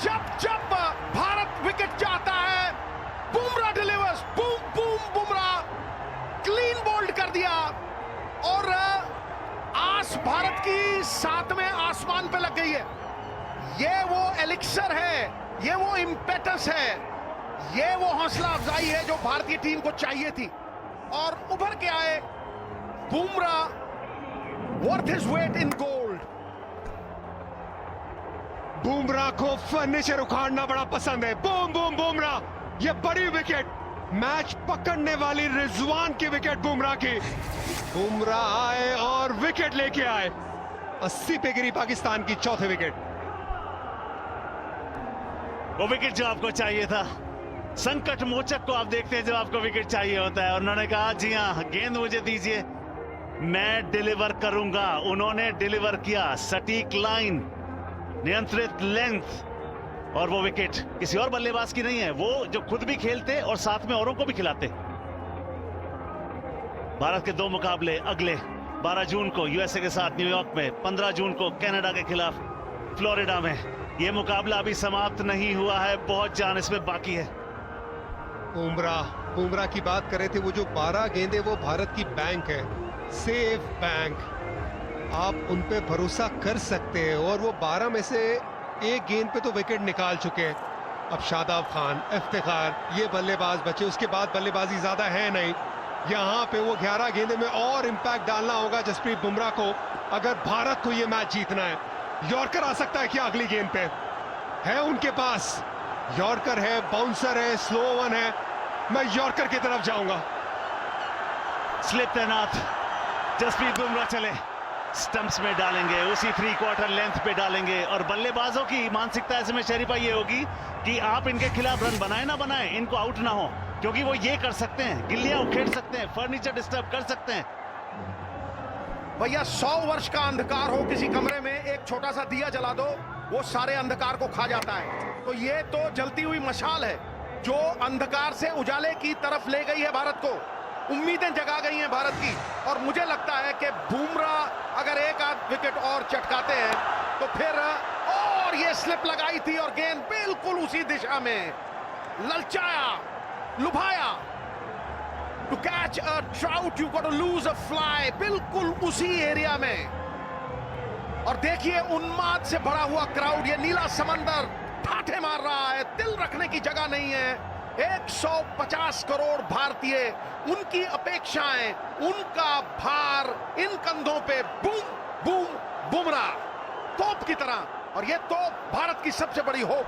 जब जब भारत विकेट चाहता है, Bumrah delivers, boom boom Bumrah, clean bowled कर दिया। और आस भारत की 7वें आसमान पे लग गई है। ये वो एलिक्सर है, ये वो इम्पेटस है, ये वो हौसला अफजाई है जो भारतीय टीम को चाहिए थी। और उभर के आए Bumrah, worth his weight in gold. Bumrah को फर्नीचर उखाड़ना बड़ा पसंद है। बूम बूम बुमराह, ये बड़ी विकेट, मैच पकड़ने वाली रिजवान की विकेट बुमराह की। बुमराह आए और विकेट लेके आए। 80 पे गिरी पाकिस्तान की चौथी विकेट। वो विकेट जो आपको चाहिए था। संकट मोचक को आप देखते हैं जब आपको विकेट चाहिए होता है। और उन्होंने कहा जी हाँ, गेंद मुझे दीजिए, मैं डिलीवर करूंगा। उन्होंने डिलीवर किया, सटीक लाइन, नियंत्रित लेंथ। और वो विकेट किसी और बल्लेबाज की नहीं है, वो जो खुद भी खेलते और साथ में औरों को भी खिलाते। भारत के 2 मुकाबले अगले 12 जून को यूएसए के साथ न्यूयॉर्क में, 15 जून को कनाडा के खिलाफ फ्लोरिडा में। यह मुकाबला अभी समाप्त नहीं हुआ है, बहुत जान इसमें बाकी है। बुमराह की बात कर रहे थे, वो जो 12 गेंदें वो भारत की बैंक है, सेफ बैंक। आप उन पे भरोसा कर सकते हैं। और वो 12 में से एक गेंद पे तो विकेट निकाल चुके हैं। अब शादाब खान, इफ्तिखार, ये बल्लेबाज बचे, उसके बाद बल्लेबाजी ज्यादा है नहीं। यहाँ पे वो 11 गेंदे में और इंपैक्ट डालना होगा जसप्रीत बुमराह को, अगर भारत को ये मैच जीतना है। यॉर्कर आ सकता है क्या अगली गेंद पे? है उनके पास यॉर्कर है, बाउंसर है, स्लो वन है। मैं यॉर्कर की तरफ जाऊंगा। स्लिप तैनात, जसप्रीत बुमराह चले, स्टंप्स में डालेंगे, उसी 3/4 लेंथ पे डालेंगे। और बल्लेबाजों की मानसिकता ऐसे में शरीफा ये होगी कि आप इनके खिलाफ रन बनाए ना बनाए, इनको आउट ना हो, क्योंकि वो ये कर सकते हैं, गिल्लियां उखेड़ सकते हैं, फर्नीचर डिस्टर्ब कर सकते हैं। भैया 100 वर्ष का अंधकार हो किसी कमरे में, एक छोटा सा दिया जला दो, वो सारे अंधकार को खा जाता है। तो ये तो जलती हुई मशाल है जो अंधकार से उजाले की तरफ ले गई है भारत को। उम्मीदें जगा गई हैं भारत की। और मुझे लगता है कि बुमराह अगर एक आध विकेट और चटकाते हैं तो फिर, और ये स्लिप लगाई थी और गेंद बिल्कुल उसी दिशा में ललचाया, लुभाया। To catch a trout you got to lose a fly, बिल्कुल उसी एरिया में। और देखिए उन्माद से भरा हुआ क्राउड, ये नीला समंदर ठाठे मार रहा है, दिल रखने की जगह नहीं है। 150 करोड़ भारतीय, उनकी अपेक्षाएं, उनका भार इन कंधों पे। बूम बूम बुमराह, तोप की तरह। और ये तोप भारत की सबसे बड़ी होप।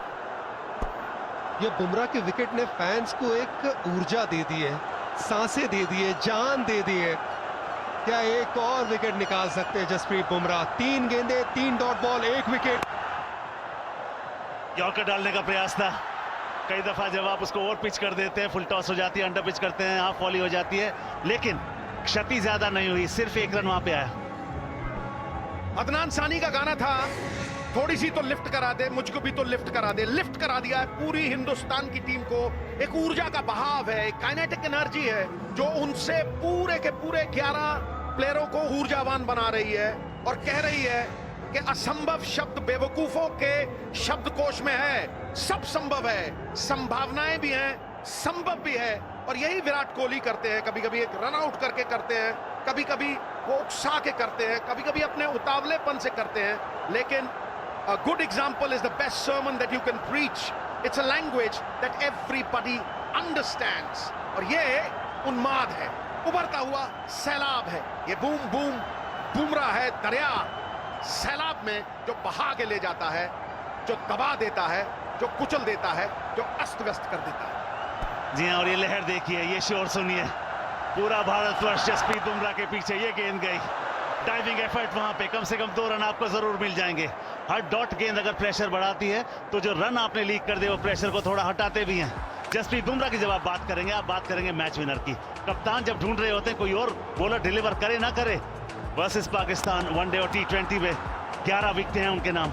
ये बुमराह के विकेट ने फैंस को एक ऊर्जा दे दी है, सांसें दे दी है, जान दे दी है। क्या एक और विकेट निकाल सकते हैं जसप्रीत बुमराह? 3 गेंदें, 3 डॉट बॉल, 1 विकेट। यॉर्कर डालने का प्रयास था। कई दफा जब आप उसको ओवर पिच कर देते हैं, फुल टॉस हो जाती है, अंडर पिच करते हैं, हाफ वॉली हो जाती है, लेकिन क्षति ज्यादा नहीं हुई, सिर्फ 1 रन वहां पे आया। अदनान सानी का गाना था, थोड़ी सी तो लिफ्ट करा दे, मुझको भी तो लिफ्ट करा दे। लिफ्ट करा दिया है पूरी हिंदुस्तान की टीम को। एक ऊर्जा का बहाव है, एक काइनेटिक एनर्जी है जो उनसे पूरे के पूरे 11 प्लेयरों को ऊर्जावान बना रही है। और कह रही है कि असंभव शब्द बेवकूफों के शब्दकोश में है, सब संभव है, संभावनाएं भी हैं, संभव भी है। और यही विराट कोहली करते हैं। कभी कभी एक रन आउट करके करते हैं, कभी कभी वो उकसा के करते हैं, कभी कभी अपने उतावलेपन से करते हैं। लेकिन a good example is the best sermon that you can preach. It's a language that everybody understands. और ये उन्माद है, उभरता हुआ सैलाब है। ये बूम बूम बुमराह है, दरिया सैलाब में जो बहा के ले जाता है, जो दबा देता है, जो कुचल देता है, जो अस्त व्यस्त कर देता है। जी हाँ, और ये लहर देखिए, ये शोर सुनिए, पूरा भारतवर्ष जसप्रीत बुमराह के पीछे। ये गेंद गई, डाइविंग एफर्ट वहां पे, कम से कम 2 रन आपको जरूर मिल जाएंगे। हर डॉट गेंद अगर प्रेशर बढ़ाती है तो जो रन आपने लीक कर दिए वो प्रेशर को थोड़ा हटाते भी हैं। जसप्रीत बुमराह की जब आप बात करेंगे, आप बात करेंगे मैच विनर की। कप्तान जब ढूंढ रहे होते हैं कोई और बॉलर डिलीवर करे ना करे, वर्सेस पाकिस्तान वनडे और T20 में 11 विकेटें हैं उनके नाम।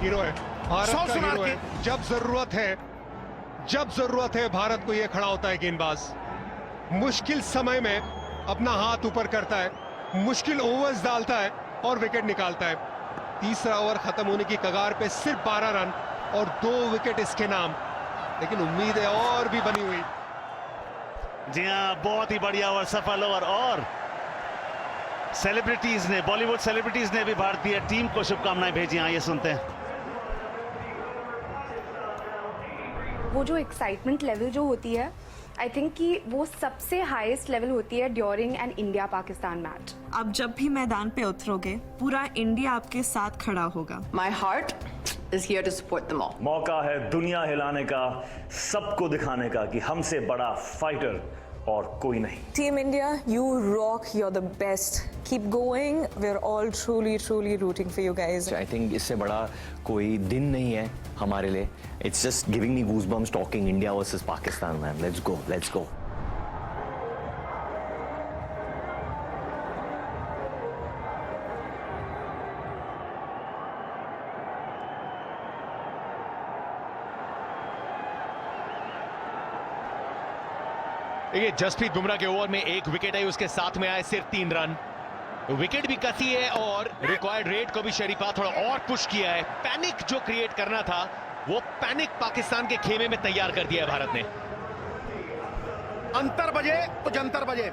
हीरो है, भारत का हीरो है। जब जरूरत है भारत को ये खड़ा होता है गेंदबाज। मुश्किल समय में अपना हाथ ऊपर करता है, मुश्किल ओवर्स डालता है और विकेट निकालता है। तीसरा ओवर खत्म होने की कगार पे सिर्फ 12 रन, और 2 विकेट इसके नाम, लेकिन उम्मीद है और भी बनी हुई। जी हाँ, बहुत ही बढ़िया और सफल ओवर। और सेलिब्रिटीज ने, बॉलीवुड सेलिब्रिटीज ने भी भारतीय टीम को शुभकामनाएं भेजी। आइए सुनते हैं। वो जो एक्साइटमेंट लेवल जो होती है, आई थिंक कि वो सबसे हाईएस्ट लेवल होती है during an India Pakistan match. आप जब भी मैदान पे उतरोगे, पूरा इंडिया आपके साथ खड़ा होगा। My heart is here to support them all. मौका है दुनिया हिलाने का, सबको दिखाने का कि हमसे बड़ा फाइटर और कोई नहीं। Team India, you rock, you're the best. Keep going. We're all truly rooting for you guys. I think इससे बड़ा कोई दिन नहीं है हमारे लिए। It's just giving me goosebumps talking India versus Pakistan, man. Let's go, let's go. देखिए, जसप्रीत बुमराह के ओवर में 1 विकेट है, उसके साथ में आए सिर्फ 3 रन। विकेट भी कसी है और रिक्वायर्ड रेट को भी शरीफा थोड़ा और पुश किया है। पैनिक जो क्रिएट करना था, वो पैनिक पाकिस्तान के खेमे में तैयार कर दिया है भारत ने। अंतर बजे तो जंतर बजे।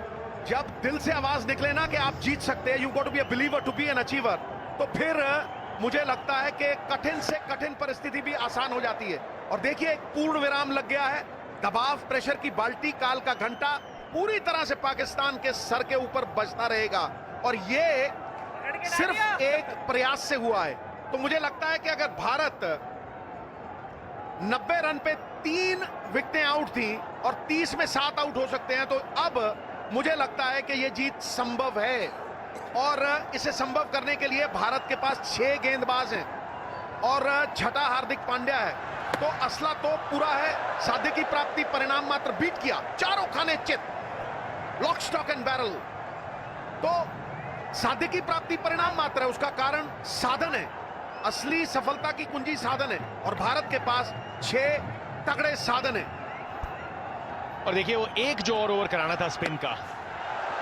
जब दिल से आवाज निकले ना कि आप जीत सकते हैं, you got to be a believer to be an achiever, तो फिर मुझे लगता है कि कठिन से कठिन परिस्थिति भी आसान हो जाती है। और देखिए, एक पूर्ण विराम लग गया है। दबाव, प्रेशर की बाल्टी, काल का घंटा पूरी तरह से पाकिस्तान के सर के ऊपर बजता रहेगा। और ये सिर्फ एक प्रयास से हुआ है। तो मुझे लगता है कि अगर भारत 90 रन पे 3 विकेटें आउट थी और 30 में 7 आउट हो सकते हैं, तो अब मुझे लगता है कि यह जीत संभव है। और इसे संभव करने के लिए भारत के पास 6 गेंदबाज हैं और छठा हार्दिक पांड्या है। तो असला तो पूरा है। साध्य की प्राप्ति परिणाम मात्र बीट किया, चारों खाने चित, लॉक स्टॉक एंड बैरल। तो साध्य की प्राप्ति परिणाम मात्र है, उसका कारण साधन है। असली सफलता की कुंजी साधन है और भारत के पास 6 तगड़े साधन है। और देखिए, वो एक जो और ओवर कराना था स्पिन का,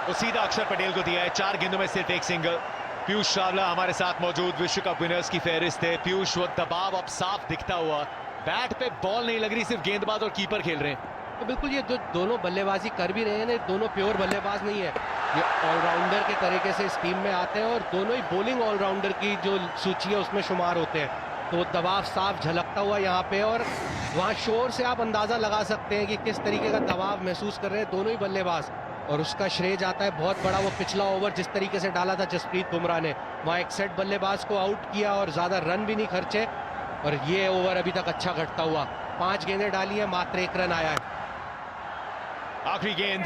वो सीधा अक्षर पटेल को दिया है। 4 गेंदों में सिर्फ 1 सिंगल। पीयूष चावला हमारे साथ मौजूद, विश्व कप विनर्स की फहरिस्त है। पीयूष, वो दबाव अब साफ दिखता हुआ, बैट पे बॉल नहीं लग रही, सिर्फ गेंदबाज और कीपर खेल रहे हैं। तो बिल्कुल, ये जो दोनों बल्लेबाजी कर भी रहे हैं ना, दोनों प्योर बल्लेबाज नहीं है, ये ऑलराउंडर के तरीके से इस टीम में आते हैं और दोनों ही बॉलिंग ऑलराउंडर की जो सूची है उसमें शुमार होते हैं। तो दबाव साफ झलकता हुआ यहाँ पे, और वहाँ शोर से आप अंदाजा लगा सकते हैं कि किस तरीके का दबाव महसूस कर रहे हैं दोनों ही बल्लेबाज। और उसका श्रेय जाता है बहुत बड़ा, वो पिछला ओवर जिस तरीके से डाला था जसप्रीत बुमराह ने, वहाँ एक सेट बल्लेबाज को आउट किया और ज्यादा रन भी नहीं खर्चे। और ये ओवर अभी तक अच्छा घटता हुआ, 5 गेंदें डाली है, मात्र 1 रन आया है। आखिरी गेंद,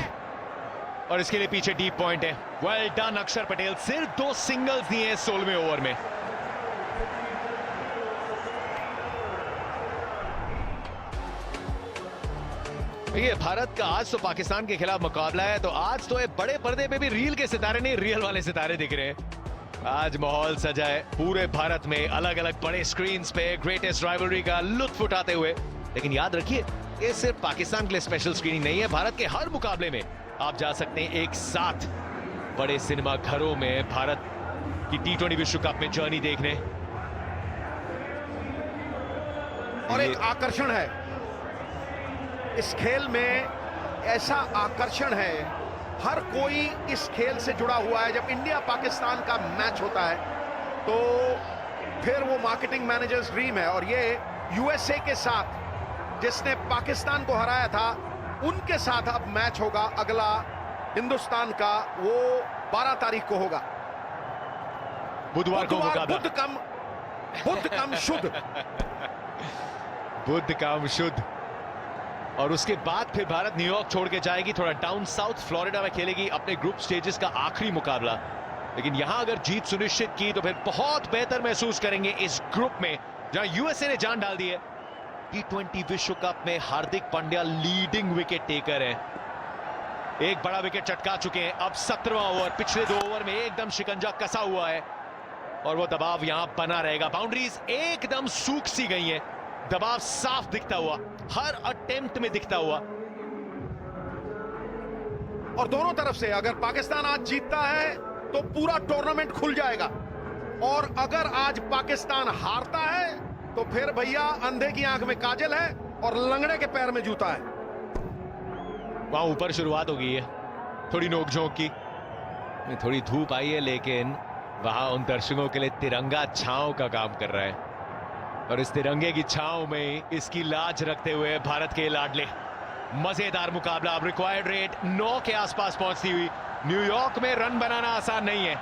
और इसके लिए पीछे डीप पॉइंट है। वेल डन अक्षर पटेल, सिर्फ 2 सिंगल्स दिए हैं 16वें ओवर में। देखिए, भारत का आज तो पाकिस्तान के खिलाफ मुकाबला है, तो आज तो बड़े पर्दे पे भी रील के सितारे नहीं, रियल वाले सितारे दिख रहे हैं। आज माहौल सजा है पूरे भारत में, अलग अलग बड़े स्क्रीन्स पे ग्रेटेस्ट राइवलरी का लुत्फ उठाते हुए। लेकिन याद रखिए, ये सिर्फ पाकिस्तान के लिए स्पेशल स्क्रीनिंग नहीं है। भारत के हर मुकाबले में आप जा सकते हैं एक साथ बड़े सिनेमा घरों में भारत की T20 विश्व कप में जर्नी देखने। और एक आकर्षण है इस खेल में, ऐसा आकर्षण है, हर कोई इस खेल से जुड़ा हुआ है। जब इंडिया पाकिस्तान का मैच होता है तो फिर वो मार्केटिंग मैनेजर्स ड्रीम है। और ये यूएसए के साथ, जिसने पाकिस्तान को हराया था, उनके साथ अब मैच होगा अगला हिंदुस्तान का, वो 12 तारीख को होगा। बुधवार को मुकाबला। बुध कम शुद्ध बुध काम शुद्ध। और उसके बाद फिर भारत न्यूयॉर्क छोड़ के जाएगी, थोड़ा डाउन साउथ फ्लोरिडा में खेलेगी अपने ग्रुप स्टेजेस का आखिरी मुकाबला। लेकिन यहां अगर जीत सुनिश्चित की तो फिर बहुत बेहतर महसूस करेंगे इस ग्रुप में, जहां यूएसए ने जान डाल दी है। T20 विश्व कप में Hardik Pandya leading wicket taker है, एक बड़ा विकेट चटका चुके हैं। अब 17वां ओवर, पिछले 2 ओवर में एकदम शिकंजा कसा हुआ है और वो दबाव यहां बना रहेगा। बाउंड्रीज एकदम सूख सी गई हैं, दबाव साफ दिखता हुआ, हर अटेम्प्ट में दिखता हुआ। और दोनों तरफ से अगर पाकिस्तान आज जीतता है तो पूरा टूर्नामेंट खुल जाएगा, और अगर आज पाकिस्तान हारता है तो फिर भैया अंधे की आंख में काजल है और लंगड़े के पैर में जूता है। वहां ऊपर शुरुआत हो गई है थोड़ी नोकझोंक की, थोड़ी धूप आई है, लेकिन वहां उन दर्शकों के लिए तिरंगा छांव का काम कर रहा है और इस तिरंगे की छांव में इसकी लाज रखते हुए भारत के लाडले। मजेदार मुकाबला। अब रिक्वायर्ड रेट 9 के आसपास पहुंचती हुई। न्यूयॉर्क में रन बनाना आसान नहीं है।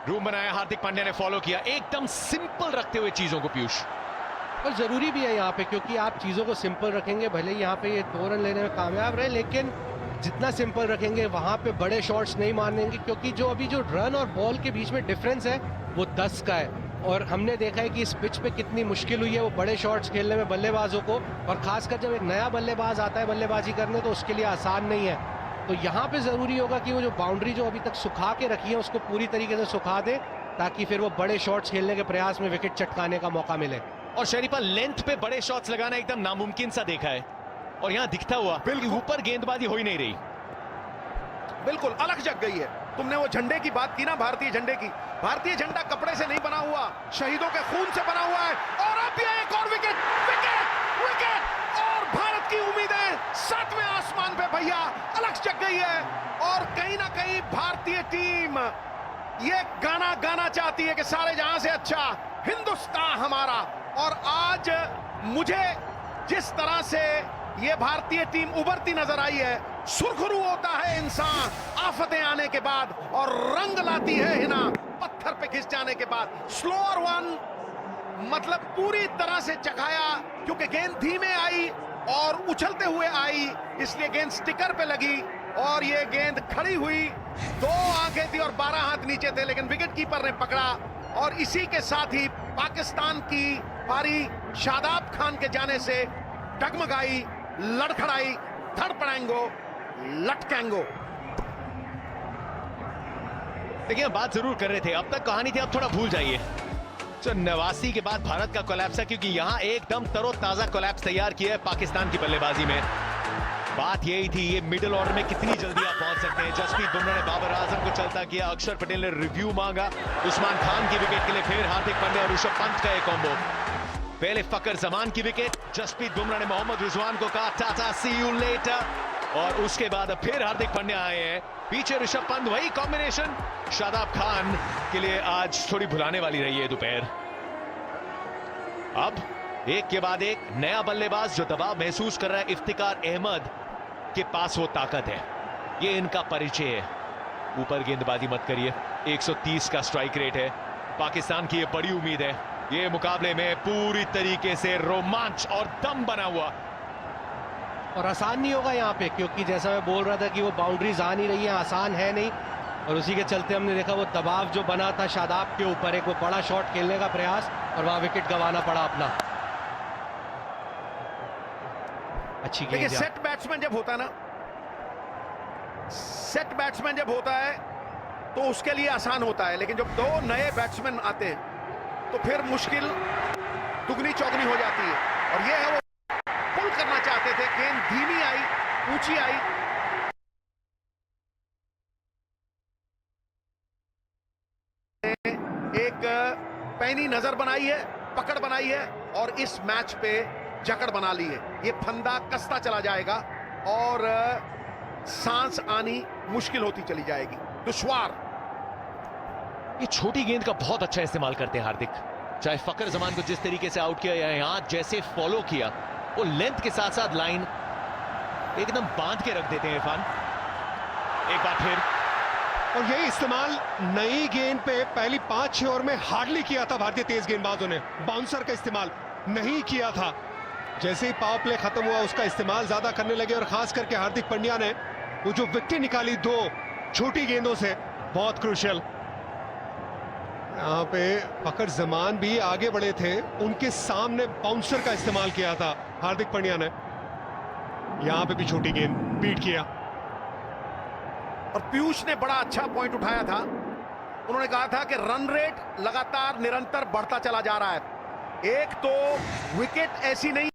रूम बनाया, हार्दिक पांड्या ने फॉलो किया, एकदम सिंपल रखते हुए चीजों को पीयूष। और जरूरी भी है यहाँ पे, क्योंकि आप चीजों को सिंपल रखेंगे, भले यहाँ पे ये 2 रन लेने में कामयाब रहे, लेकिन जितना सिंपल रखेंगे वहां पे बड़े शॉट्स नहीं मारेंगे, क्योंकि जो अभी जो रन और बॉल के बीच में डिफरेंस है वो 10 का है। और हमने देखा है कि इस पिच पे कितनी मुश्किल हुई है वो बड़े शॉट्स खेलने में बल्लेबाजों को, और खासकर जब एक नया बल्लेबाज आता है बल्लेबाजी करने तो उसके लिए आसान नहीं है। तो यहाँ पे जरूरी होगा कि वो जो बाउंड्री जो अभी तक सुखा के रखी है उसको पूरी तरीके से सुखा दे, ताकि फिर वो बड़े शॉट्स खेलने के प्रयास में विकेट चटकाने का मौका मिले। और शरीफा, लेंथ पे बड़े शॉट्स लगाना एकदम नामुमकिन सा देखा है, और यहाँ दिखता हुआ कि ऊपर गेंदबाजी हो ही नहीं रही। बिल्कुल अलग जग गई है। तुमने वो झंडे की बात की ना, भारतीय झंडे की। भारतीय झंडा कपड़े से नहीं बना हुआ, शहीदों के खून से बना हुआ है। और अब ये एक और विकेट, विकेट, विकेट, और भारत की उम्मीदें 7वें आसमान पे भैया अलग जग गई है। और कहीं ना कहीं भारतीय टीम ये गाना गाना चाहती है कि सारे जहां से अच्छा हिंदुस्तान हमारा। और आज मुझे जिस तरह से ये भारतीय टीम उभरती नजर आई है, सुरखरू होता है इंसान आफतें आने के बाद और रंग लाती है हिना पत्थर पे घिस जाने के बाद। स्लोअर वन मतलब पूरी तरह से चखाया, क्योंकि गेंद धीमे आई और उछलते हुए आई, इसलिए गेंद स्टिकर पे लगी और ये गेंद खड़ी हुई। 2 आंखें थी और 12 हाथ नीचे थे, लेकिन विकेट कीपर ने पकड़ा। और इसी के साथ ही पाकिस्तान की पारी शादाब खान के जाने से डगमगाई, लड़खड़ाई, धड़पड़ाएंगो, लटकेंगो। देखिए, बात जरूर कर रहे थे, अब तक कहानी थी, अब थोड़ा भूल जाइए। तो 89 के बाद भारत का कोलैप्स है, क्योंकि यहां एकदम तरोताजा कोलैप्स तैयार किया है पाकिस्तान की बल्लेबाजी में। बात यही थी, ये मिडिल ऑर्डर में कितनी जल्दी आप पहुंच सकते हैं। जसप्रीत बुमराह ने बाबर आजम को चलता किया, अक्षर पटेल ने रिव्यू मांगा, उस्मान खान की विकेट के लिए फिर हार्दिक पांड्या और ऋषभ पंत का एक कॉम्बो। पहले फकर जमान की विकेट, जसप्रीत बुमराह ने मोहम्मद रिजवान को कहा टाटा सी यू लेटर, और उसके बाद फिर हार्दिक पांड्या आए हैं, पीछे ऋषभ पंत, वही कॉम्बिनेशन शादाब खान के लिए आज थोड़ी भुलाने वाली रही है दोपहर। अब एक के बाद एक नया बल्लेबाज जो दबाव महसूस कर रहा है, इफ्तिकार अहमद के पास वो ताकत है, ये इनका परिचय है। ऊपर गेंदबाजी मत करिए, 130 का स्ट्राइक रेट है, पाकिस्तान की ये बड़ी उम्मीद है। ये मुकाबले में पूरी तरीके से रोमांच और दम बना हुआ, और आसान नहीं होगा यहाँ पे, क्योंकि जैसा मैं बोल रहा था कि वो बाउंड्रीज आ नहीं रही है, आसान है नहीं, और उसी के चलते हमने देखा वो दबाव जो बना था शादाब के ऊपर, एक वो बड़ा शॉट खेलने का प्रयास और वहां विकेट गंवाना पड़ा अपना। अच्छी देखिए, गेंद। सेट बैट्समैन जब होता है ना, सेट बैट्समैन जब होता है तो उसके लिए आसान होता है, लेकिन जब 2 नए बैट्समैन आते हैं तो फिर मुश्किल दुगनी चौगनी हो जाती है। और ये है वो पुल करना चाहते थे, गेंद धीमी आई, ऊंची आई, एक पैनी नजर बनाई है, पकड़ बनाई है, और इस मैच पे जकड़ बना ली है। ये फंदा कसता चला जाएगा और सांस आनी मुश्किल होती चली जाएगी, दुश्वार। ये छोटी गेंद का बहुत अच्छा इस्तेमाल करते हैं हार्दिक, चाहे फकर जमान को जिस तरीके से आउट किया या यहां जैसे फॉलो किया, वो लेंथ के साथ साथ लाइन एकदम बांध के रख देते हैं इरफान। एक बार फिर, और यही इस्तेमाल नई गेंद पे पहली 5-6 ओवर में हार्डली किया था भारतीय तेज गेंदबाजों ने। बाउंसर का इस्तेमाल नहीं किया था, जैसे ही पावर प्ले खत्म हुआ उसका इस्तेमाल ज्यादा करने लगे, और खास करके हार्दिक पांड्या ने वो जो विकेट निकाली 2 छोटी गेंदों से, बहुत क्रूशियल। यहाँ पे फकर जमान भी आगे बढ़े थे, उनके सामने बाउंसर का इस्तेमाल किया था हार्दिक पांड्या ने, यहाँ पे भी छोटी गेंद बीट किया। और पीयूष ने बड़ा अच्छा पॉइंट उठाया था, उन्होंने कहा था कि रन रेट लगातार निरंतर बढ़ता चला जा रहा है। एक तो विकेट ऐसी नहीं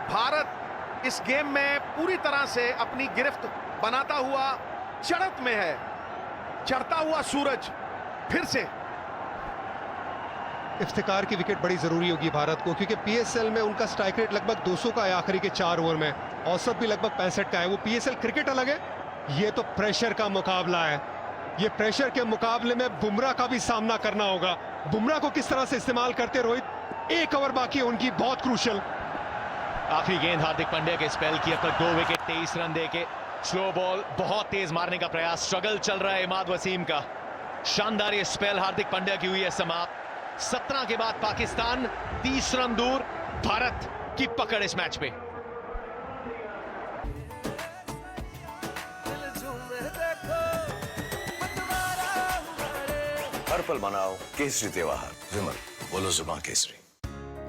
भारत गेम में पूरी तरह से अपनी गिरफ्त बनाता हुआ चढ़त में है। चढ़ता हुआ सूरज फिर से। इफ्तिकार की विकेट बड़ी जरूरी होगी भारत को, क्योंकि पीएसएल में उनका स्ट्राइक रेट लगभग 200 का है आखिरी के 4 ओवर में, औसत भी लगभग 65 का है। वो पीएसएल क्रिकेट अलग है, ये तो प्रेशर का मुकाबला है। ये प्रेशर के मुकाबले में बुमराह का भी सामना करना होगा। बुमराह को किस तरह से इस्तेमाल करते रोहित, 1 ओवर बाकी है उनकी, बहुत क्रूशल। आखिरी गेंद हार्दिक पांड्या के स्पेल की, अब तक 2 विकेट 23 रन देके। स्लो बॉल बहुत तेज मारने का प्रयास, स्ट्रगल चल रहा है इमाद वसीम का। शानदार ये स्पेल हार्दिक पांड्या की हुई है समाप्त। 17 के बाद पाकिस्तान 30 रन दूर, भारत की पकड़ इस मैच पे। हर पल मनाओ केसरी त्योहार, विमल बोलो जुबान केसरी।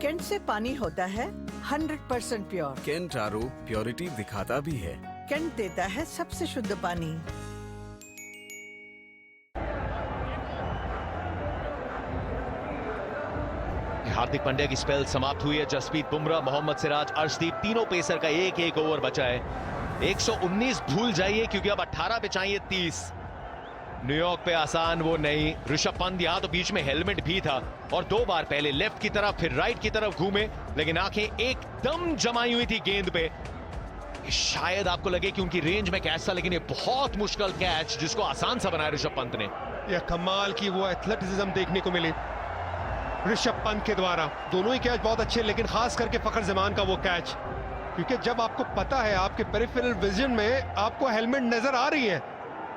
केंट से पानी होता है 100% प्योर। केंट आरओ प्योरिटी दिखाता भी है। केंट देता है सबसे शुद्ध पानी। हार्दिक पांड्या की स्पेल समाप्त हुई है। जसप्रीत बुमराह, मोहम्मद सिराज, अर्शदीप, तीनों पेसर का 1-1 ओवर बचा है। 119 भूल जाइए, क्योंकि अब 18 पे चाहिए 30। न्यूयॉर्क पे आसान वो नहीं। ऋषभ पंत यहां तो बीच में हेलमेट भी था और 2 बार पहले लेफ्ट की तरफ फिर राइट की तरफ घूमे, लेकिन आंखें एकदम जमाई हुई थी गेंद पे। शायद आपको लगे कि उनकी रेंज में कैच था, लेकिन ये बहुत मुश्किल कैच जिसको आसान सा बनाया ऋषभ पंत ने। यह कमाल की वो एथलेटिज्म देखने को मिली ऋषभ पंत के द्वारा। दोनों ही कैच बहुत अच्छे, लेकिन खास करके फखर जमान का वो कैच, क्योंकि जब आपको पता है आपके पेरिफेरल विजन में आपको हेलमेट नजर आ रही है,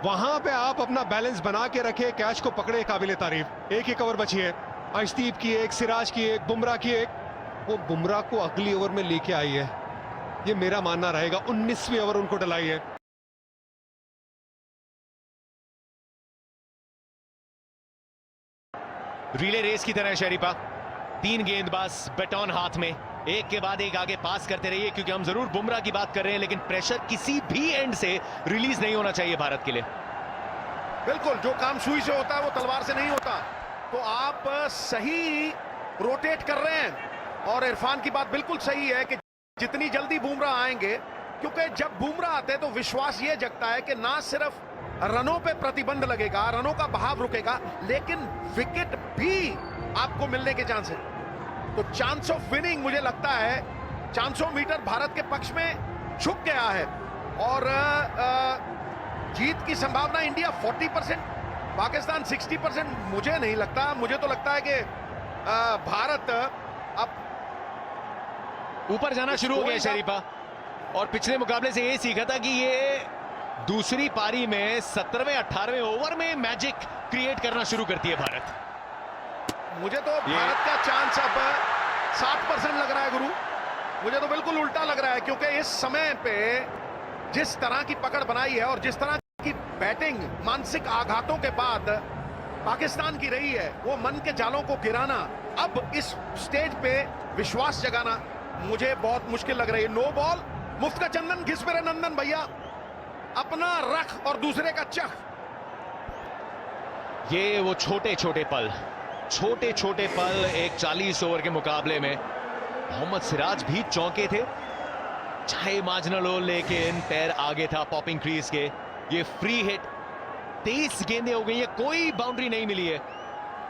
वहां पे आप अपना बैलेंस बना के रखे, कैच को पकड़े, काबिले तारीफ। 1-1 ओवर बची है। अर्शदीप की 1, सिराज की 1, बुमराह की 1। वो बुमराह को अगली ओवर में लेके आई है, ये मेरा मानना रहेगा। 19वीं ओवर उनको डलाई है। रिले रेस की तरह शरीफा, 3 गेंदबाज बैटॉन हाथ में, एक के बाद एक आगे पास करते रहिए, क्योंकि हम जरूर बुमराह की बात कर रहे हैं, लेकिन प्रेशर किसी भी एंड से रिलीज नहीं होना चाहिए भारत के लिए। बिल्कुल, जो काम सुई से होता है वो तलवार से नहीं होता। तो आप सही रोटेट कर रहे हैं, और इरफान की बात बिल्कुल सही है कि जितनी जल्दी बुमराह आएंगे, क्योंकि जब बुमराह आते हैं तो विश्वास ये जगता है कि ना सिर्फ रनों पे प्रतिबंध लगेगा, रनों का बहाव रुकेगा, लेकिन विकेट भी आपको मिलने के चांस है। तो चांस ऑफ विनिंग, मुझे लगता है 400 मीटर भारत के पक्ष में झुक गया है, और जीत की संभावना इंडिया 40%, पाकिस्तान 60%। मुझे नहीं लगता, मुझे तो लगता है कि भारत अब ऊपर जाना शुरू हो गया शरीफा, और पिछले मुकाबले से ये सीखा था कि ये दूसरी पारी में 17वें 18वें ओवर में मैजिक क्रिएट करना शुरू करती है भारत। मुझे तो भारत का चांस अब 60% लग रहा है गुरु। मुझे तो बिल्कुल उल्टा लग रहा है, क्योंकि इस समय पे जिस तरह की पकड़ बनाई है और जिस तरह की बैटिंग मानसिक आघातों के बाद पाकिस्तान की रही है, वो मन के जालों को गिराना, अब इस स्टेज पे विश्वास जगाना मुझे बहुत मुश्किल लग रही है। नो बॉल, मुफ्त का चंदन घिस मेरे नंदन भैया, अपना रख और दूसरे का चख। ये वो छोटे छोटे पल एक 40 ओवर के मुकाबले में। मोहम्मद सिराज भी चौंके थे, चाहे मार्जिनल हो, लेकिन पैर आगे था पॉपिंग क्रीज के। ये फ्री हिट, 23 गेंदें हो गई है, कोई बाउंड्री नहीं मिली है।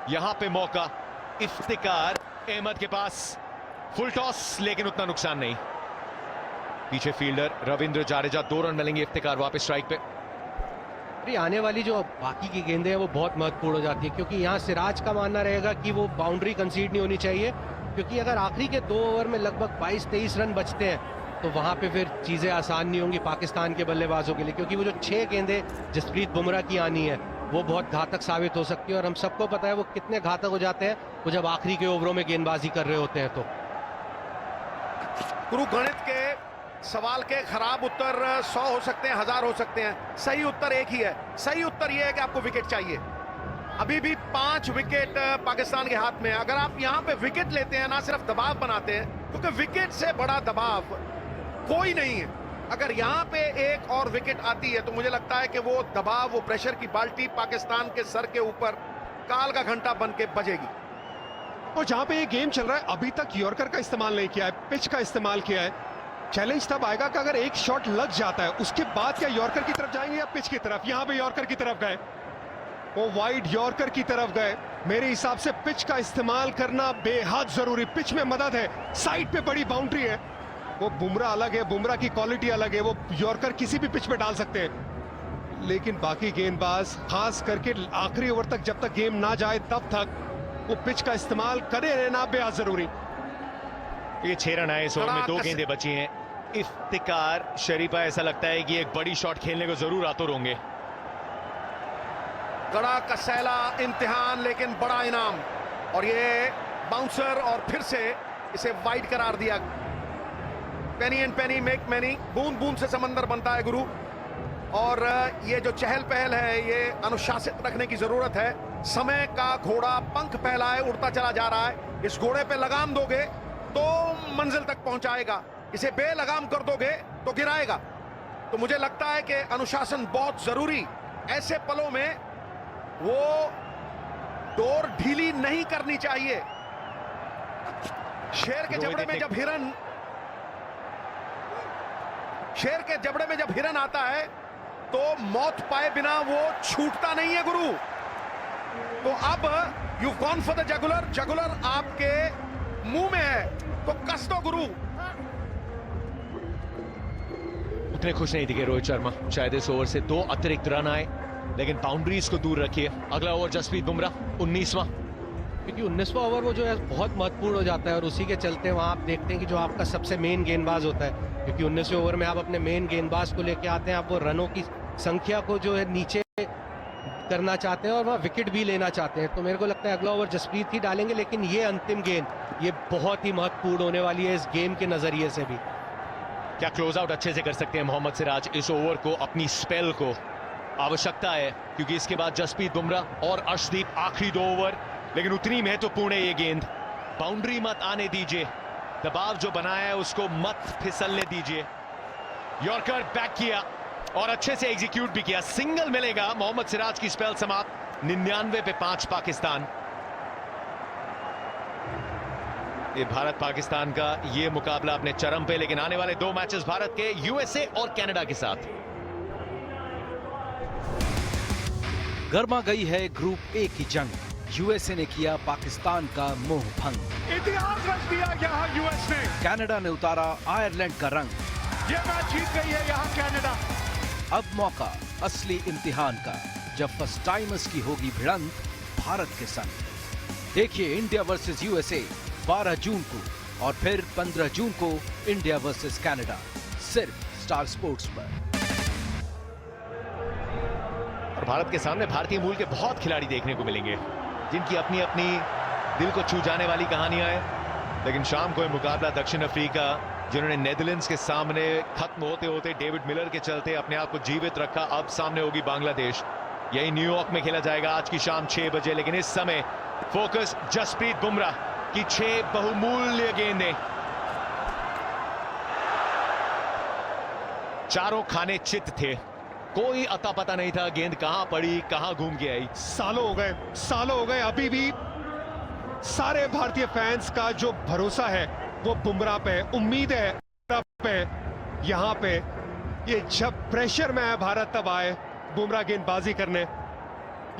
यहां पे मौका इफ्तिकार अहमद के पास, फुल टॉस, लेकिन उतना नुकसान नहीं। पीछे फील्डर रविंद्र जाडेजा, 2 रन मिलेंगे, इफ्तिकार वापस स्ट्राइक पे। आने वाली जो बाकी की गेंदें हैं वो बहुत महत्वपूर्ण हो जाती है, क्योंकि यहाँ सिराज का मानना रहेगा कि वो बाउंड्री कंसीड नहीं होनी चाहिए, क्योंकि अगर आखिरी के 2 ओवर में लगभग 22-23 रन बचते हैं तो वहां पे फिर चीजें आसान नहीं होंगी पाकिस्तान के बल्लेबाजों के लिए, क्योंकि वो जो 6 गेंदें जसप्रीत बुमराह की आनी है वो बहुत घातक साबित हो सकती है, और हम सबको पता है वो कितने घातक हो जाते हैं वो जब आखिरी के ओवरों में गेंदबाजी कर रहे होते हैं। तो गुरु, गणित के सवाल के खराब उत्तर 100 हो सकते हैं, 1000 हो सकते हैं, सही उत्तर एक ही है। सही उत्तर यह है कि आपको विकेट चाहिए। अभी भी 5 विकेट पाकिस्तान के हाथ में है। अगर आप यहां पे विकेट लेते हैं, ना सिर्फ दबाव बनाते हैं, क्योंकि विकेट से बड़ा दबाव कोई नहीं है। अगर यहां पे एक और विकेट आती है तो मुझे लगता है कि वो दबाव, वो प्रेशर की बाल्टी पाकिस्तान के सर के ऊपर काल का घंटा बन के बजेगी। और जहां पे ये गेम चल रहा है, अभी तक यॉर्कर का इस्तेमाल नहीं किया है, पिच का इस्तेमाल किया है। चैलेंज तब आएगा कि अगर एक शॉट लग जाता है उसके बाद क्या यॉर्कर की तरफ जाएंगे या पिच की तरफ। यहां पे यॉर्कर की तरफ गए, वो वाइड यॉर्कर की तरफ गए। मेरे हिसाब से पिच का इस्तेमाल करना बेहद जरूरी, पिच में मदद है, साइड पे बड़ी बाउंड्री है। वो बुमराह अलग है, बुमराह की क्वालिटी अलग है, वो यॉर्कर किसी भी पिच में डाल सकते हैं। लेकिन बाकी गेंदबाज खास करके आखिरी ओवर तक जब तक गेम ना जाए तब तक वो पिच का इस्तेमाल करे रहना बेहद जरूरी। ये 6 रन आए इस ओवर में, 2 गेंदें बची हैं। इफ्तिकार शरीफा ऐसा लगता है कि एक बड़ी शॉट खेलने को जरूर आतुर होंगे। कड़ा कसैला इम्तिहान लेकिन बड़ा इनाम, और ये बाउंसर और फिर से इसे वाइड करार दिया। पेनी एंड पेनी मेक मैनी, बूंद बूंद से समंदर बनता है गुरु। और ये जो चहल पहल है ये अनुशासित रखने की जरूरत है। समय का घोड़ा पंख फैलाए उड़ता चला जा रहा है। इस घोड़े पे लगाम दोगे तो मंजिल तक पहुंचाएगा, इसे बेलगाम कर दोगे तो गिराएगा। तो मुझे लगता है कि अनुशासन बहुत जरूरी। ऐसे पलों में वो डोर ढीली नहीं करनी चाहिए। शेर के जबड़े में जब हिरन आता है तो मौत पाए बिना वो छूटता नहीं है गुरु। तो अब यू गॉन फॉर द जगुलर, जगुलर आपके मुंह में है तो कस दो गुरु। उतने खुश नहीं दिखे रोहित शर्मा, शायद इस ओवर से 2 अतिरिक्त रन आए, लेकिन बाउंड्रीज को दूर रखिए। अगला ओवर जसप्रीत बुमराह 19वां, क्योंकि 19वां ओवर वो जो है बहुत महत्वपूर्ण हो जाता है और उसी के चलते वहाँ आप देखते हैं कि जो आपका सबसे मेन गेंदबाज होता है, क्योंकि 19वें ओवर में आप अपने मेन गेंदबाज को लेके आते हैं, आप वो रनों की संख्या को जो है नीचे करना चाहते हैं और वहाँ विकेट भी लेना चाहते हैं। तो मेरे को लगता है अगला ओवर जसप्रीत ही डालेंगे, लेकिन ये अंतिम गेंद ये बहुत ही महत्वपूर्ण होने वाली है इस गेम के नजरिए से भी। क्या क्लोज आउट अच्छे से कर सकते हैं मोहम्मद सिराज इस ओवर को, अपनी स्पेल को आवश्यकता है, क्योंकि इसके बाद जसप्रीत बुमराह और अर्शदीप आखिरी 2 ओवर। लेकिन उतनी महत्वपूर्ण है ये गेंद, बाउंड्री मत आने दीजिए, दबाव जो बनाया है उसको मत फिसलने दीजिए। यॉर्कर बैक किया और अच्छे से एग्जीक्यूट भी किया, सिंगल मिलेगा। मोहम्मद सिराज की स्पेल समाप्त, 99 पे 5 पाकिस्तान। ये भारत पाकिस्तान का ये मुकाबला अपने चरम पे, लेकिन आने वाले 2 मैचेस भारत के यूएसए और कनाडा के साथ। गर्मा गई है ग्रुप ए की जंग, यूएसए ने किया पाकिस्तान का मोह भंग। इतिहास रच दिया यहाँ यूएस ने, कनाडा ने उतारा आयरलैंड का रंग। ये मैच जीत गई है यहाँ कनाडा। अब मौका असली इम्तिहान का, जब फर्स्ट टाइमर्स की होगी भिड़ंत भारत के संग। देखिए इंडिया वर्सेस यूएसए 12 जून को और फिर 15 जून को इंडिया वर्सेस कनाडा, सिर्फ स्टार स्पोर्ट्स पर। और भारत के सामने भारतीय मूल के बहुत खिलाड़ी देखने को मिलेंगे, जिनकी अपनी अपनी दिल को छू जाने वाली कहानियां हैं। लेकिन शाम को यह मुकाबला दक्षिण अफ्रीका, जिन्होंने नेदरलैंड्स के सामने खत्म होते होते डेविड मिलर के चलते अपने आप को जीवित रखा, अब सामने होगी बांग्लादेश। यही न्यूयॉर्क में खेला जाएगा आज की शाम 6 बजे। लेकिन इस समय फोकस जसप्रीत बुमराह की 6 बहुमूल्य गेंदें, चारों खाने चित थे, कोई अता पता नहीं था गेंद कहां पड़ी, कहां घूम के आई। सालों हो गए, अभी भी सारे भारतीय फैंस का जो भरोसा है वो बुमराह पे, उम्मीद है बुमराह पे। यहां पे ये जब प्रेशर में है भारत तब आए बुमराह गेंदबाजी करने,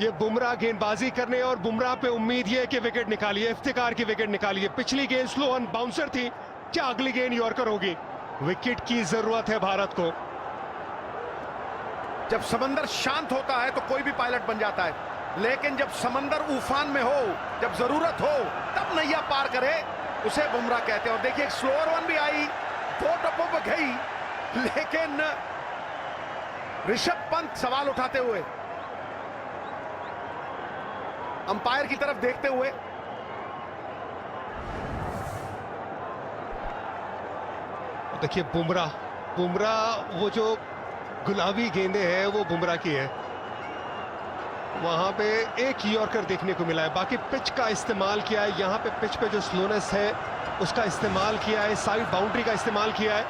ये बुमराह गेंदबाजी करने और बुमराह पे उम्मीद ये कि विकेट निकालिए, इफ्तिकार की विकेट निकालिए। पिछली गेंद स्लो ऑन बाउंसर थी, क्या अगली गेंद यॉर्कर होगी? विकेट की जरूरत है भारत को। जब समंदर शांत होता है तो कोई भी पायलट बन जाता है, लेकिन जब समंदर उफान में हो, जब जरूरत हो तब नैया पार करे, उसे बुमराह कहते हैं। और देखिए एक स्लोअर वन भी आई, 2 टप्पों पर गई, लेकिन ऋषभ पंत सवाल उठाते हुए, अंपायर की तरफ देखते हुए, देखिए बुमराह वो जो गुलाबी गेंदें हैं वो बुमराह की है। वहां पे एक यॉर्कर देखने को मिला है, बाकी पिच का इस्तेमाल किया है। यहां पे पिच पे जो स्लोनेस है उसका इस्तेमाल किया है, साइड बाउंड्री का इस्तेमाल किया है।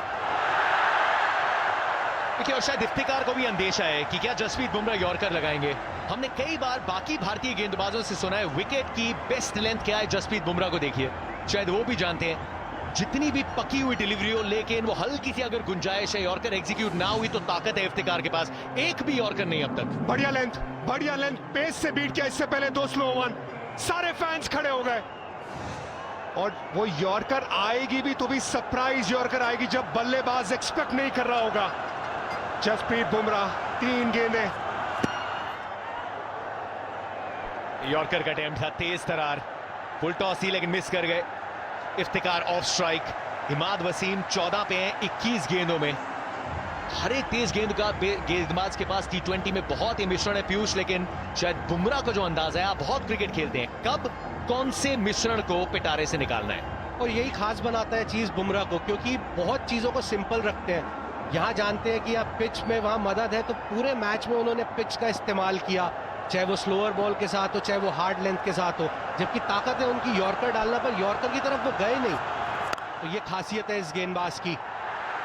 देखिए और शायद इफ्तिकार को भी अंदेशा है कि क्या जसप्रीत बुमराह यॉर्कर लगाएंगे। हमने कई बार बाकी भारतीय गेंदबाजों से सुना है विकेट की बेस्ट लेंथ क्या है, जसप्रीत बुमराह को देखिए, शायद वो भी जानते हैं। जितनी भी पकी हुई डिलीवरी हो, लेकिन वो हल्की सी अगर गुंजाइश है, यॉर्कर एग्जीक्यूट ना हुई तो ताकत है इफ्तिकार के पास। एक भी यॉर्कर नहीं अब तक। बढ़िया लेंथ, पेस से बीट किया। इससे पहले 2 स्लो वन, सारे फैंस खड़े हो गए। और वो यॉर्कर आएगी भी तो भी सरप्राइज यॉर्कर आएगी जब बल्लेबाज एक्सपेक्ट नहीं कर रहा होगा। जसप्रीत बुमराह 3 गेंदें। यॉर्कर का अटेम्प्ट था, तेज तरार, फुल टॉस ही लेकिन मिस कर गए। Iftikhar off strike. इमाद वसीम 14 पे हैं 21 गेंदों में। हर एक तेज गेंद का गेंदबाज के पास T20 में बहुत ही मिश्रण है पीयूष, लेकिन शायद बुमराह का जो अंदाज है, आप बहुत क्रिकेट खेलते हैं, कब कौन से मिश्रण को पिटारे से निकालना है। और यही खास बनाता है चीज बुमराह को, क्योंकि बहुत चीजों को सिंपल रखते हैं। यहाँ जानते हैं कि आप पिच में वहां मदद है, तो पूरे मैच में उन्होंने पिच का इस्तेमाल किया, चाहे वो स्लोअर बॉल के साथ हो, चाहे वो हार्ड लेंथ के साथ हो। जबकि ताकत है उनकी यॉर्कर डालना, पर यॉर्कर की तरफ वो गए नहीं। तो ये खासियत है इस गेंदबाज की।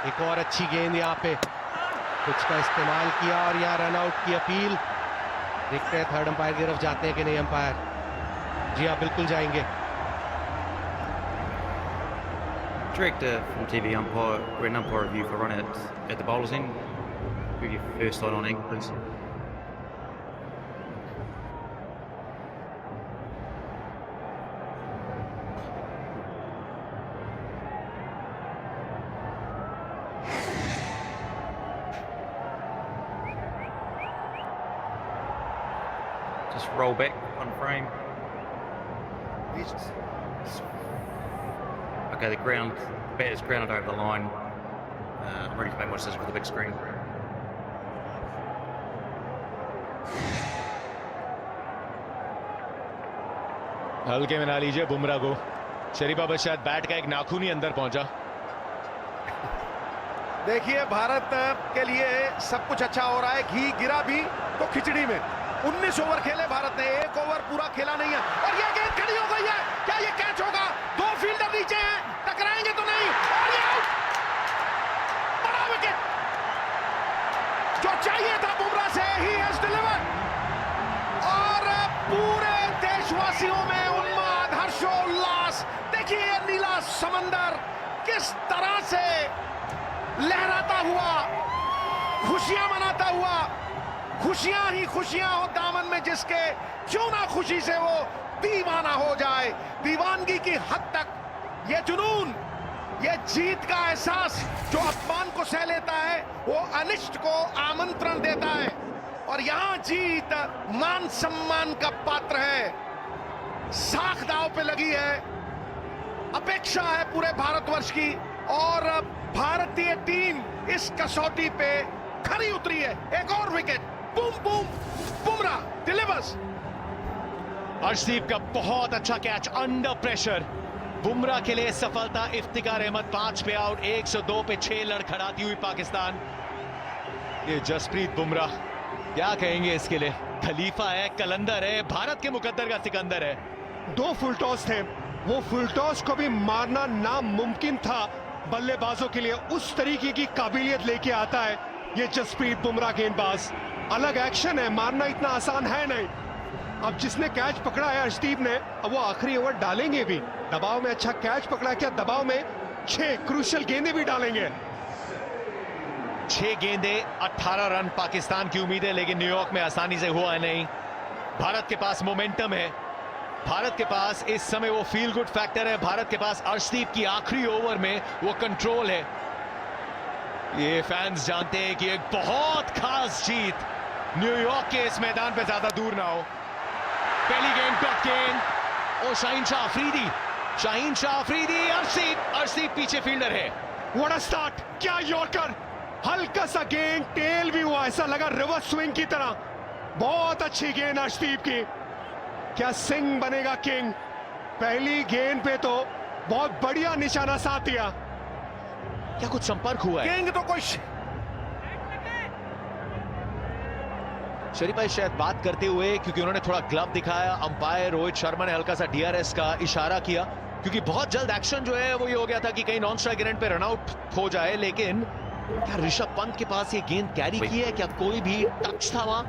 एक और अच्छी गेंद यहाँ पे, पिच का इस्तेमाल किया और यहाँ रन आउट की अपील। देखते हैं थर्ड अंपायर की तरफ जाते हैं कि नहीं अंपायर। जी हाँ, बिल्कुल जाएंगे। Director from TV umpire, written umpire review for run at the bowler's end. Give your first line on angle, please. Just roll back one frame. Okay, the bat is grounded over the line. I'm ready to make my decision for the big screen. हल्के में ना लीजिए बुमराह को। शरीफा बस शायद bat का एक नाखून ही अंदर पहुंचा। देखिए, भारत के लिए सब कुछ अच्छा हो रहा है। घी गिरा भी तो खिचड़ी में। 19 ओवर खेले भारत ने, 1 ओवर पूरा खेला नहीं है। और ये गेंद खड़ी हो गई है, क्या ये कैच होगा? 2 फील्डर नीचे हैं, टकराएंगे तो नहीं। और ये आउट, बड़ा विकेट जो चाहिए था बुमराह से, ही हैज डिलीवर्ड। और पूरे देशवासियों में उन्माद, हर्षोल्लास। देखिए ये नीला समंदर किस तरह से लहराता हुआ, खुशियां मनाता हुआ। खुशियां ही खुशियां हो दामन में जिसके, क्यों ना खुशी से वो दीवाना हो जाए। दीवानगी की हद तक ये जुनून, ये जीत का एहसास जो अपमान को सह लेता है, वो अनिष्ट को आमंत्रण देता है। और यहां जीत मान सम्मान का पात्र है। साख दांव पे लगी है, अपेक्षा है पूरे भारतवर्ष की, और भारतीय टीम इस कसौटी पे खरी उतरी है। एक और wicket, boom boom, Bumrah delivers. Arshdeep का बहुत अच्छा कैच अंडर प्रेशर। बुमराह के लिए सफलता। इफ्तिकार अहमद 5 पे आउट, 102 पे 6 लड़खड़ाती हुई पाकिस्तान। ये जसप्रीत बुमराह, क्या कहेंगे इसके लिए? खलीफा है, कलंदर है, भारत के मुकद्दर का सिकंदर है। 2 फुल टॉस थे, वो फुल टॉस को भी मारना नामुमकिन था बल्लेबाजों के लिए। उस तरीके की काबिलियत लेके आता है ये जसप्रीत बुमराह गेंदबाज। अलग एक्शन है, मारना इतना आसान है नहीं। अब जिसने कैच पकड़ा है अर्शदीप ने, अब वो आखिरी ओवर डालेंगे भी। दबाव में अच्छा कैच पकड़ा, क्या दबाव में 6 क्रूशियल गेंदें भी डालेंगे। 6 गेंदें, 18 रन पाकिस्तान की उम्मीद है, लेकिन न्यूयॉर्क में आसानी से हुआ नहीं। भारत के पास मोमेंटम है, भारत के पास इस समय वो फील गुड फैक्टर है। भारत के पास अर्शदीप की आखिरी ओवर में वो कंट्रोल है। ये फैंस जानते हैं कि एक बहुत खास जीत न्यूयॉर्क के इस मैदान पे ज्यादा दूर ना हो। पहली गेंद टॉप गेंद, और शाहीन शाह अफरीदी, अर्शदीप पीछे फील्डर है। व्हाट अ स्टार्ट, क्या यॉर्कर, हल्का सा गेंद, टेल भी हुआ, ऐसा लगा रिवर्स स्विंग की तरह। बहुत अच्छी गेंद अर्शदीप की। क्या सिंह बनेगा किंग? पहली गेंद पे तो बहुत बढ़िया निशाना साध दिया। क्या कुछ संपर्क हुआ है? किंग तो कोई शरीफ भाई शायद बात करते हुए, क्योंकि उन्होंने थोड़ा ग्लव दिखाया, अंपायर रोहित शर्मा ने हल्का सा DRS का इशारा किया, क्योंकि बहुत जल्द एक्शन जो है वो ये हो गया था कि कहीं नॉन स्ट्राइक एंड पे रनआउट हो जाए। लेकिन क्या ऋषभ पंत के पास ये गेंद कैरी की है? क्या कोई भी टच था वहां?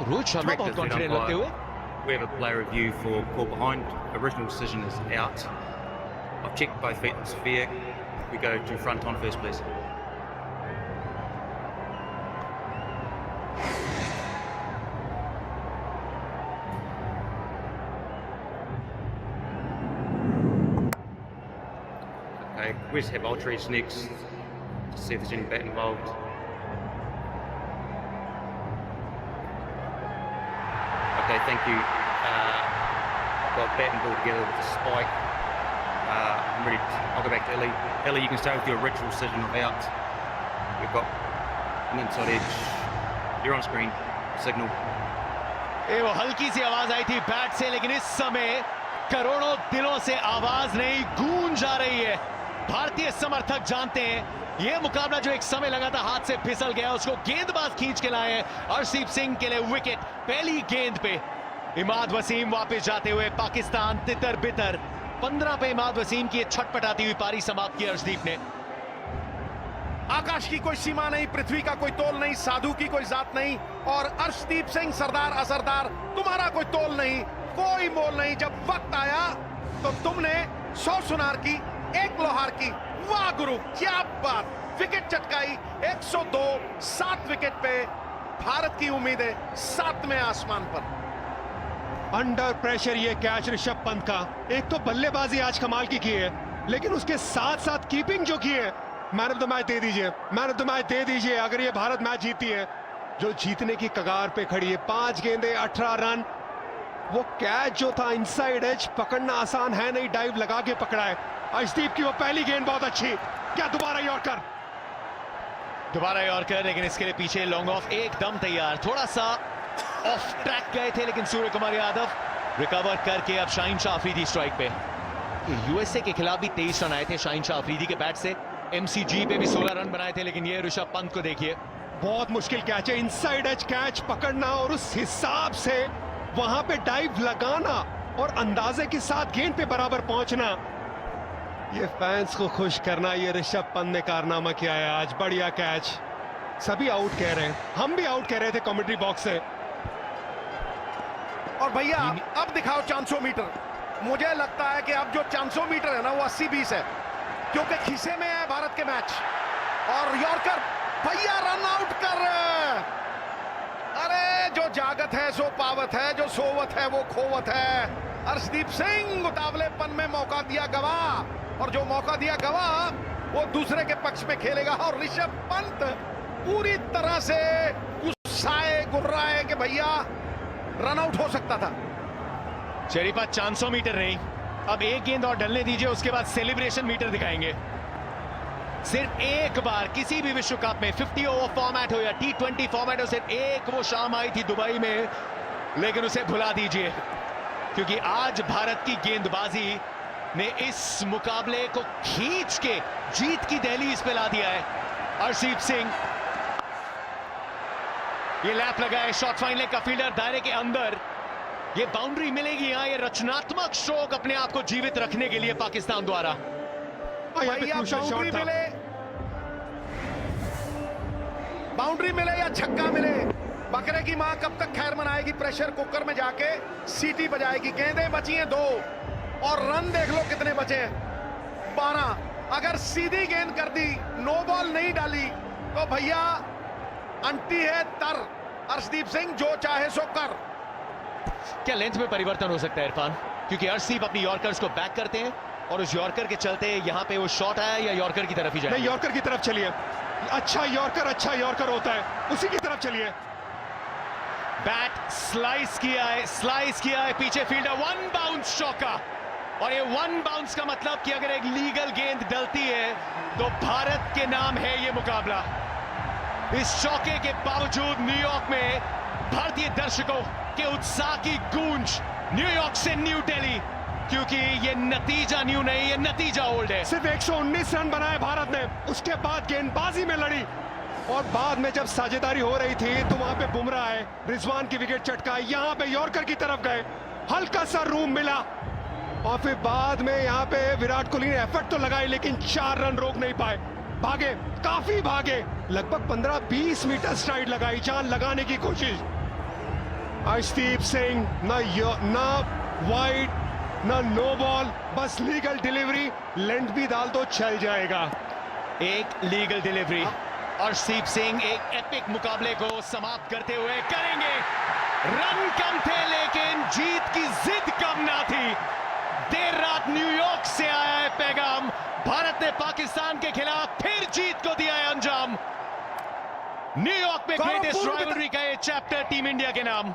रोहित शर्मा बहुत कॉन्फिडेंट लगते हुए। we have a player review for call behind. Original decision is out. I've checked both feet, it's fair. We go to front on first, please. Okay, we just have Ultrees next to see if there's any bat involved. Okay, thank you. Got bat and ball together with the spike. I'm ready. I'll go back to Ellie. Ellie, you can stay with your original decision of out. We've got an inside edge. You're on screen. Signal. ये वो हल्की सी आवाज आई थी bat से, लेकिन इस समय करोड़ों दिलों से आवाज नहीं गूंज आ रही है। भारतीय समर्थक जानते हैं ये मुकाबला जो एक समय लगा था हाथ से फिसल गया, उसको गेंदबाज खींच के लाए हैं। अर्शदीप सिंह के लिए विकेट पहली गेंद पे। इमाद वसीम वापस जाते हुए पाकिस्तान तितर बितर। 15 पे इमाद वसीम की छटपटाती हुई पारी समाप्त की अर्शदीप ने। आकाश की कोई सीमा नहीं, पृथ्वी का कोई तोल नहीं, साधु की कोई जात नहीं, और अर्शदीप सिंह सरदार असरदार तुम्हारा कोई तोल नहीं, कोई मोल नहीं। जब वक्त आया तो तुमने 100 सुनार की, 1 लोहार की। वाह गुरु, क्या बात! विकेट चटकाई। 102, 7 विकेट पे भारत की उम्मीदें 7वें आसमान पर। अंडर प्रेशर ये कैच ऋषभ पंत का। एक तो बल्लेबाजी आज कमाल की है, लेकिन उसके साथ साथ कीपिंग जो की है, मैन ऑफ द मैच दे दीजिए, मैन ऑफ द मैच दे दीजिए। अगर ये भारत मैच जीती है, जो जीतने की कगार पे खड़ी है, 5 गेंदे 18 रन। वो कैच जो था इनसाइड एज, पकड़ना आसान है नहीं, डाइव लगा के पकड़ा है। अर्शदीप की वो पहली गेंद बहुत अच्छी। क्या दोबारा यॉर्कर? दोबारा यॉर्कर, लेकिन इसके लिए पीछे लॉन्ग ऑफ एकदम तैयार। थोड़ा सा ऑफ ट्रैक गए थे, लेकिन सूर्य कुमार यादव रिकवर करके अब शाहीन शाह अफरीदी स्ट्राइक पे। यूएसए के खिलाफ भी 23 रन आए थे शाहीन शाह अफरीदी के बैट से। एमसीजी पे भी 16 रन बनाए थे, लेकिन ये ऋषभ पंत को देखिए, बहुत मुश्किल कैच है। इनसाइड एज कैच पकड़ना और उस हिसाब से वहां पे डाइव लगाना और अंदाजे के साथ गेंद पे बराबर पहुंचना, ये फैंस को खुश करना, ये ऋषभ पंत ने कारनामा किया है आज। बढ़िया कैच। सभी आउट कह रहे हैं, हम भी आउट कह रहे थे कमेंट्री बॉक्स से। और भैया अब दिखाओ 400 मीटर। मुझे लगता है कि अब जो 400 मीटर है ना, वो 80-20 है, क्योंकि खीसे में है भारत के मैच। और यॉर्कर, भैया रन आउट कर। अरे जो जागत है सो पावत है, जो सोवत है वो खोवत है। अर्शदीप सिंह उतावलेपन में मौका दिया गवा, और जो मौका दिया गवा वो दूसरे के पक्ष में खेलेगा। और ऋषभ पंत पूरी तरह से गुस्साए गुर्राए कि भैया रन आउट हो सकता था। चेरीपा 400 मीटर नहीं, अब एक गेंद और डलने दीजिए, उसके बाद सेलिब्रेशन मीटर दिखाएंगे। सिर्फ एक बार किसी भी विश्व कप में 50 ओवर फॉर्मेट हो या T20 फॉर्मेट हो, सिर्फ एक वो शाम आई थी दुबई में, लेकिन उसे भुला दीजिए, क्योंकि आज भारत की गेंदबाजी ने इस मुकाबले को खींच के जीत की दहलीज पे ला दिया है। अर्शदीप सिंह ये लैप लगाए, शॉट फाइन लेग का फील्डर दायरे के अंदर। ये बाउंड्री मिलेगी यहाँ, ये रचनात्मक स्ट्रोक अपने आप को जीवित रखने के लिए पाकिस्तान द्वारा। बाउंड्री मिले या छक्का मिले, बकरे की मां कब तक खैर मनाएगी? प्रेशर कुकर में जाके सीटी बजाएगी। गेंदें बची हैं 2 और रन देख लो कितने बचे हैं, 12। अगर सीधी गेंद कर दी, नो बॉल नहीं डाली, तो भैया अंटी है तर। अर्शदीप सिंह जो चाहे सो कर। क्या लेंथ में परिवर्तन हो सकता है इरफान? क्योंकि अर्शदीप अपनी यॉर्कर्स को बैक करते हैं, और उस यॉर्कर के चलते यहाँ पे वो शॉट आया, या यॉर्कर की तरफ ही जाए? नहीं, यॉर्कर की तरफ चलिए। अच्छा यॉर्कर होता है, उसी की तरफ चलिए। बैट स्लाइस किया है पीछे फील्डर, 1 बाउंस चौका। और ये 1 बाउंस का मतलब कि अगर एक लीगल गेंद डलती है तो भारत के नाम है ये मुकाबला। इस चौके के बावजूद न्यूयॉर्क में भारतीय दर्शकों के उत्साह की गूंज, न्यूयॉर्क से न्यू दिल्ली, क्योंकि ये नतीजा न्यू नहीं, ये नतीजा ओल्ड है। सिर्फ 119 रन बनाए भारत ने, उसके बाद गेंदबाजी में लड़ी, और बाद में जब साझेदारी हो रही थी तो वहां पे बुमराह है, रिजवान की विकेट चटका, यहाँ पे यॉर्कर की तरफ गए, हल्का सा रूम मिला, और फिर बाद में यहाँ पे विराट कोहली ने एफर्ट तो लगाई, लेकिन 4 रन रोक नहीं पाए। भागे, काफी भागे, लगभग 15-20 मीटर स्ट्राइड लगाई, जान लगाने की कोशिश। अर्शदीप सिंह ना वाइड ना नो बॉल, बस लीगल डिलीवरी, लेंथ भी डाल तो चल जाएगा। एक लीगल डिलीवरी, अर्शदीप सिंह एक एपिक मुकाबले को समाप्त करते हुए करेंगे। रन कम थे लेकिन जीत की जिद कम ना थी। देर रात न्यूयॉर्क से आया है पैगाम, भारत ने पाकिस्तान के खिलाफ फिर जीत को दिया है अंजाम। न्यूयॉर्क में ग्रेटेस्ट राइवलरी का ये चैप्टर टीम इंडिया के नाम।